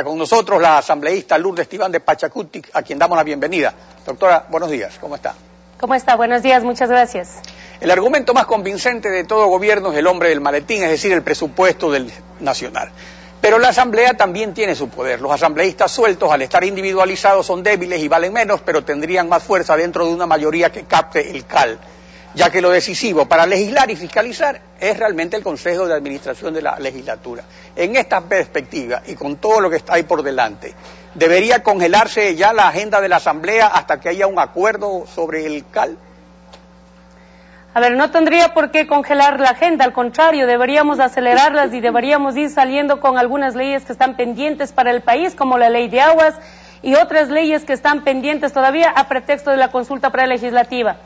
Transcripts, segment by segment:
Con nosotros la asambleísta Lourdes Tibán de Pachacuti, a quien damos la bienvenida. Doctora, buenos días, ¿cómo está? ¿Cómo está? Buenos días, muchas gracias. El argumento más convincente de todo gobierno es el hombre del maletín, es decir, el presupuesto del nacional. Pero la asamblea también tiene su poder. Los asambleístas sueltos, al estar individualizados, son débiles y valen menos, pero tendrían más fuerza dentro de una mayoría que capte el cal, ya que lo decisivo para legislar y fiscalizar es realmente el Consejo de Administración de la Legislatura. En esta perspectiva y con todo lo que está ahí por delante, ¿debería congelarse ya la agenda de la Asamblea hasta que haya un acuerdo sobre el CAL? A ver, no tendría por qué congelar la agenda, al contrario, deberíamos acelerarlas y deberíamos ir saliendo con algunas leyes que están pendientes para el país, como la ley de aguas y otras leyes que están pendientes todavía a pretexto de la consulta prelegislativa.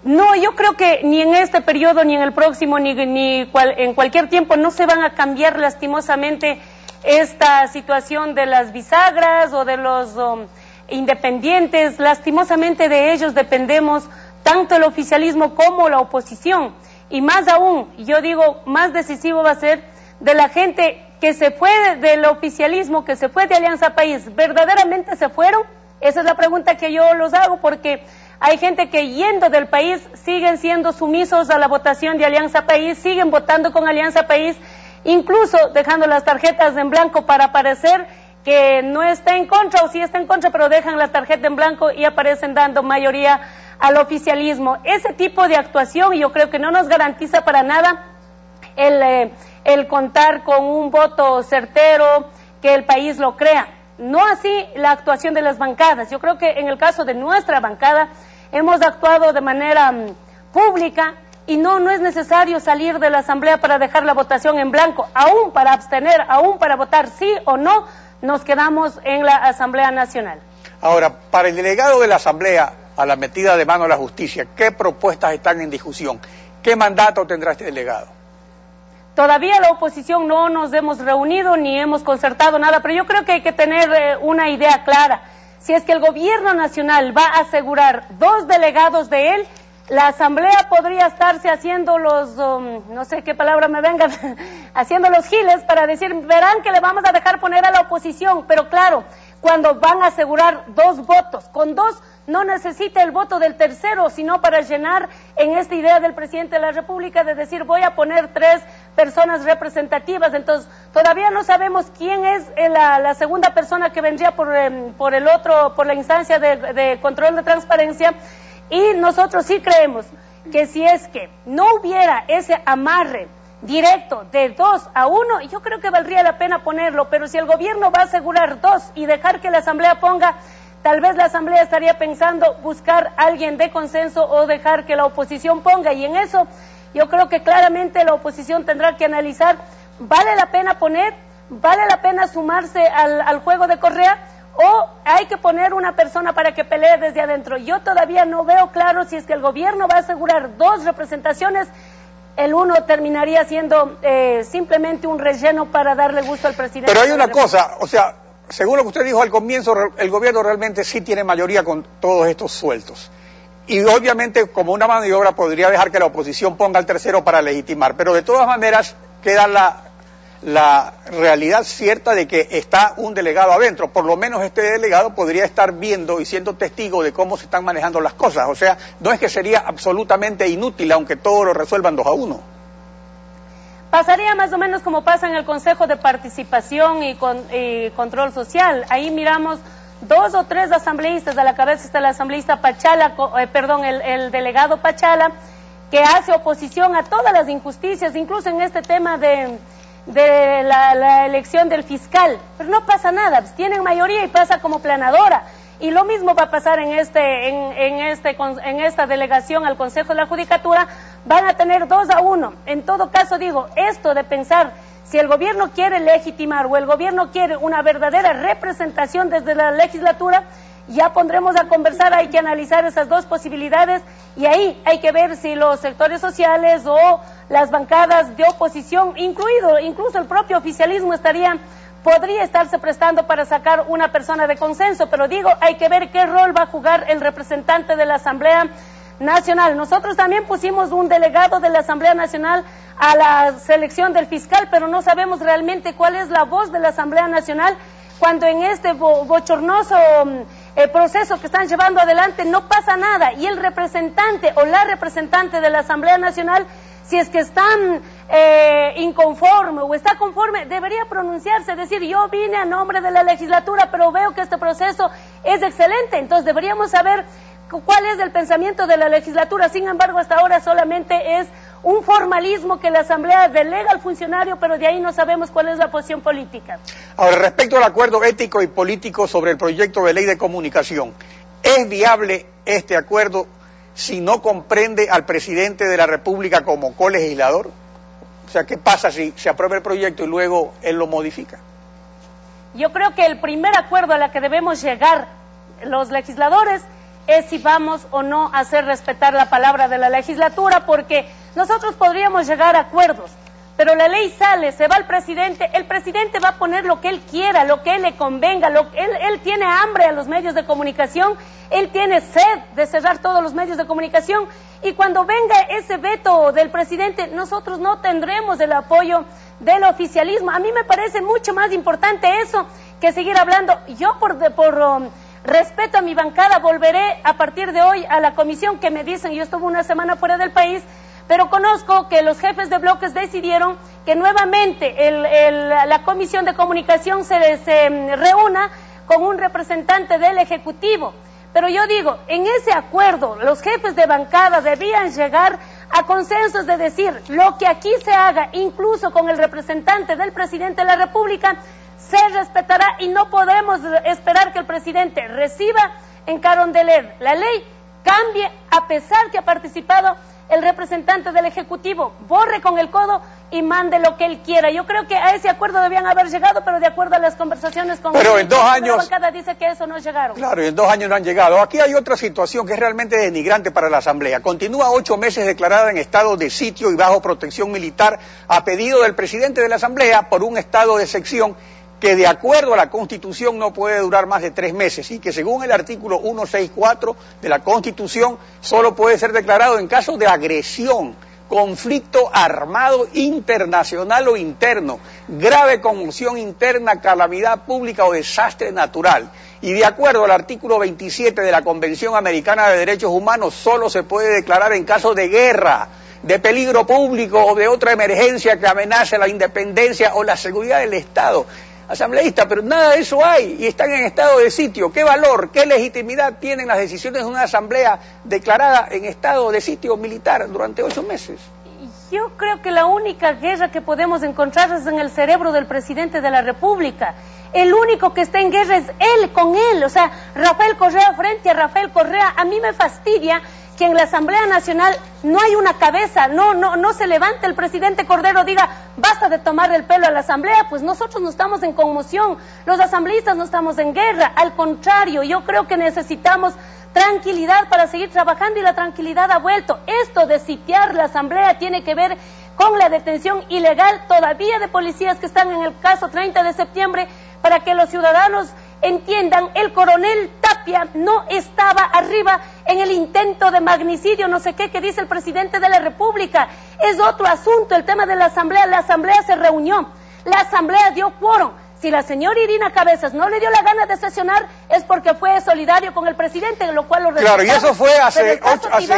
No, yo creo que ni en este periodo, ni en el próximo, ni en cualquier tiempo no se van a cambiar lastimosamente esta situación de las bisagras o de los independientes. Lastimosamente de ellos dependemos tanto el oficialismo como la oposición. Y más aún, yo digo, más decisivo va a ser de la gente que se fue del oficialismo, que se fue de Alianza País. ¿Verdaderamente se fueron? Esa es la pregunta que yo los hago, porque hay gente que yendo del país siguen siendo sumisos a la votación de Alianza País, siguen votando con Alianza País, incluso dejando las tarjetas en blanco para parecer que no está en contra o sí está en contra, pero dejan la tarjeta en blanco y aparecen dando mayoría al oficialismo. Ese tipo de actuación yo creo que no nos garantiza para nada el contar con un voto certero, que el país lo crea. No así la actuación de las bancadas. Yo creo que en el caso de nuestra bancada hemos actuado de manera pública y no es necesario salir de la asamblea para dejar la votación en blanco, aún para abstener, aún para votar sí o no, nos quedamos en la Asamblea Nacional. Ahora, para el delegado de la asamblea a la metida de mano a la justicia, ¿qué propuestas están en discusión? ¿Qué mandato tendrá este delegado? Todavía la oposición no nos hemos reunido ni hemos concertado nada, pero yo creo que hay que tener una idea clara. Si es que el gobierno nacional va a asegurar 2 delegados de él, la asamblea podría estarse haciendo los, no sé qué palabra me venga, haciendo los giles para decir, verán que le vamos a dejar poner a la oposición, pero claro, cuando van a asegurar 2 votos, con 2 no necesita el voto del tercero, sino para llenar en esta idea del presidente de la República de decir voy a poner 3 personas representativas. Entonces todavía no sabemos quién es la segunda persona que vendría por la instancia de control de transparencia, y nosotros sí creemos que si es que no hubiera ese amarre directo de 2-1, yo creo que valdría la pena ponerlo, pero si el gobierno va a asegurar 2 y dejar que la asamblea ponga, tal vez la asamblea estaría pensando buscar a alguien de consenso o dejar que la oposición ponga, y en eso yo creo que claramente la oposición tendrá que analizar, ¿vale la pena poner? ¿Vale la pena sumarse al juego de Correa? ¿O hay que poner una persona para que pelee desde adentro? Yo todavía no veo claro si es que el gobierno va a asegurar 2 representaciones, el uno terminaría siendo simplemente un relleno para darle gusto al presidente. Pero hay una cosa, o sea, según lo que usted dijo al comienzo, el gobierno realmente sí tiene mayoría con todos estos sueltos. Y obviamente como una maniobra podría dejar que la oposición ponga al tercero para legitimar, pero de todas maneras queda la realidad cierta de que está un delegado adentro. Por lo menos este delegado podría estar viendo y siendo testigo de cómo se están manejando las cosas. O sea, no es que sería absolutamente inútil, aunque todo lo resuelvan 2-1. Pasaría más o menos como pasa en el Consejo de Participación y Control Social. Ahí miramos 2 o 3 asambleístas, a la cabeza está el asambleísta Pachala, el delegado Pachala, que hace oposición a todas las injusticias, incluso en este tema de la elección del fiscal, pero no pasa nada, pues tienen mayoría y pasa como planadora, y lo mismo va a pasar en esta delegación al Consejo de la Judicatura, van a tener 2-1. En todo caso digo, esto de pensar si el gobierno quiere legitimar o el gobierno quiere una verdadera representación desde la legislatura, ya pondremos a conversar, hay que analizar esas 2 posibilidades, y ahí hay que ver si los sectores sociales o las bancadas de oposición, incluso el propio oficialismo podría estarse prestando para sacar una persona de consenso, pero digo, hay que ver qué rol va a jugar el representante de la Asamblea Nacional. Nosotros también pusimos un delegado de la Asamblea Nacional a la selección del fiscal, pero no sabemos realmente cuál es la voz de la Asamblea Nacional cuando en este bochornoso proceso que están llevando adelante no pasa nada, y el representante o la representante de la Asamblea Nacional, si es que están inconforme o está conforme, debería pronunciarse, decir: yo vine a nombre de la legislatura, pero veo que este proceso es excelente. Entonces deberíamos saber cuál es el pensamiento de la legislatura. Sin embargo, hasta ahora solamente es un formalismo que la Asamblea delega al funcionario, pero de ahí no sabemos cuál es la posición política. Ahora, respecto al acuerdo ético y político sobre el proyecto de ley de comunicación, ¿es viable este acuerdo si no comprende al presidente de la República como colegislador? O sea, ¿qué pasa si se aprueba el proyecto y luego él lo modifica? Yo creo que el primer acuerdo a la que debemos llegar los legisladores es si vamos o no a hacer respetar la palabra de la legislatura, porque nosotros podríamos llegar a acuerdos, pero la ley sale, se va el presidente va a poner lo que él quiera, lo que él le convenga, él tiene hambre a los medios de comunicación, él tiene sed de cerrar todos los medios de comunicación, y cuando venga ese veto del presidente, nosotros no tendremos el apoyo del oficialismo. A mí me parece mucho más importante eso que seguir hablando. Yo por respeto a mi bancada volveré a partir de hoy a la comisión que me dicen. Yo estuve una semana fuera del país, pero conozco que los jefes de bloques decidieron que nuevamente la Comisión de Comunicación se reúna con un representante del Ejecutivo. Pero yo digo, en ese acuerdo los jefes de bancada debían llegar a consensos de decir: lo que aquí se haga, incluso con el representante del presidente de la República, se respetará, y no podemos esperar que el presidente reciba en Carondelet la ley, cambie a pesar que ha participado el representante del Ejecutivo, borre con el codo y mande lo que él quiera. Yo creo que a ese acuerdo debían haber llegado, pero de acuerdo a las conversaciones con pero en 2 años, la bancada dice que eso no llegaron. Claro, y en 2 años no han llegado. Aquí hay otra situación que es realmente denigrante para la Asamblea. Continúa 8 meses declarada en estado de sitio y bajo protección militar a pedido del presidente de la Asamblea por un estado de excepción que de acuerdo a la Constitución no puede durar más de 3 meses y que según el artículo 164 de la Constitución solo puede ser declarado en caso de agresión, conflicto armado internacional o interno, grave conmoción interna, calamidad pública o desastre natural. Y de acuerdo al artículo 27 de la Convención Americana de Derechos Humanos solo se puede declarar en caso de guerra, de peligro público o de otra emergencia que amenace la independencia o la seguridad del Estado. Asambleísta, pero nada de eso hay y están en estado de sitio. ¿Qué valor, qué legitimidad tienen las decisiones de una asamblea declarada en estado de sitio militar durante 8 meses? Yo creo que la única guerra que podemos encontrar es en el cerebro del presidente de la República. El único que está en guerra es él con él, o sea, Rafael Correa frente a Rafael Correa. A mí me fastidia que en la Asamblea Nacional no hay una cabeza, no se levante el presidente Cordero, diga: basta de tomarle el pelo a la Asamblea. Pues nosotros no estamos en conmoción, los asambleístas no estamos en guerra, al contrario, yo creo que necesitamos tranquilidad para seguir trabajando, y la tranquilidad ha vuelto. Esto de sitiar la Asamblea tiene que ver con la detención ilegal todavía de policías que están en el caso 30 de septiembre, para que los ciudadanos entiendan: el coronel Tapia no estaba arriba en el intento de magnicidio, no sé qué, que dice el presidente de la República. Es otro asunto el tema de la Asamblea se reunió, la Asamblea dio quórum. Si la señora Irina Cabezas no le dio la gana de sesionar, es porque fue solidario con el presidente, lo cual lo respetamos. Claro, y eso fue hace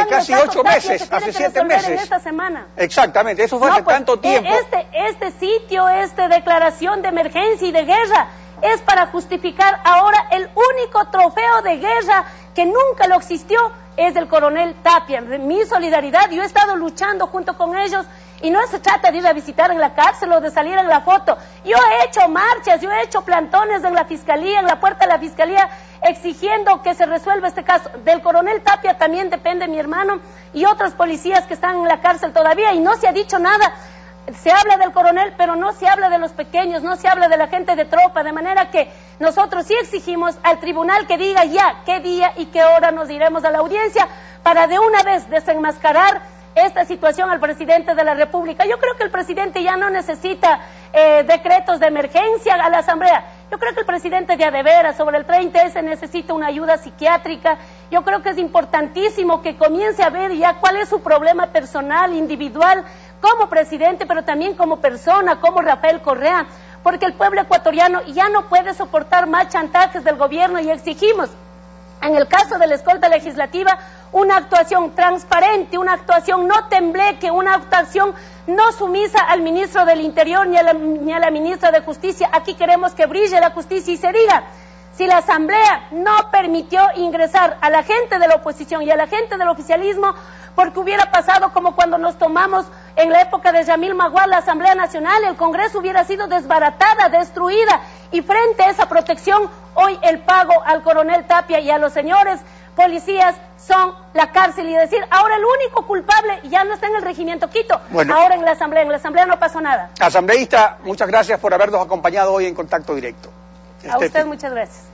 casi 8 meses, hace 7 meses. En esta semana. Exactamente, eso fue hace tanto tiempo. Este sitio, esta declaración de emergencia y de guerra, es para justificar ahora el único trofeo de guerra que nunca lo existió, es del coronel Tapia. Mi solidaridad, yo he estado luchando junto con ellos, y no se trata de ir a visitar en la cárcel o de salir en la foto. Yo he hecho marchas, yo he hecho plantones en la fiscalía, en la puerta de la fiscalía, exigiendo que se resuelva este caso. Del coronel Tapia también depende mi hermano y otros policías que están en la cárcel todavía, y no se ha dicho nada. Se habla del coronel, pero no se habla de los pequeños, no se habla de la gente de tropa, de manera que nosotros sí exigimos al tribunal que diga ya qué día y qué hora nos iremos a la audiencia para de una vez desenmascarar esta situación al presidente de la República. Yo creo que el presidente ya no necesita decretos de emergencia a la Asamblea. Yo creo que el presidente de veras sobre el 30S necesita una ayuda psiquiátrica. Yo creo que es importantísimo que comience a ver ya cuál es su problema personal, individual, como presidente, pero también como persona, como Rafael Correa, porque el pueblo ecuatoriano ya no puede soportar más chantajes del gobierno y exigimos, en el caso de la escolta legislativa, una actuación transparente, una actuación no tembleque, una actuación no sumisa al ministro del Interior ni a la ministra de Justicia. Aquí queremos que brille la justicia y se diga, si la Asamblea no permitió ingresar a la gente de la oposición y a la gente del oficialismo, porque hubiera pasado como cuando nos tomamos en la época de Yamil Maguad la Asamblea Nacional, el Congreso hubiera sido desbaratada, destruida, y frente a esa protección, hoy el pago al coronel Tapia y a los señores policías son la cárcel, y decir, ahora el único culpable ya no está en el regimiento Quito, ahora en la Asamblea no pasó nada. Asambleísta, muchas gracias por habernos acompañado hoy en Contacto Directo. A usted muchas gracias.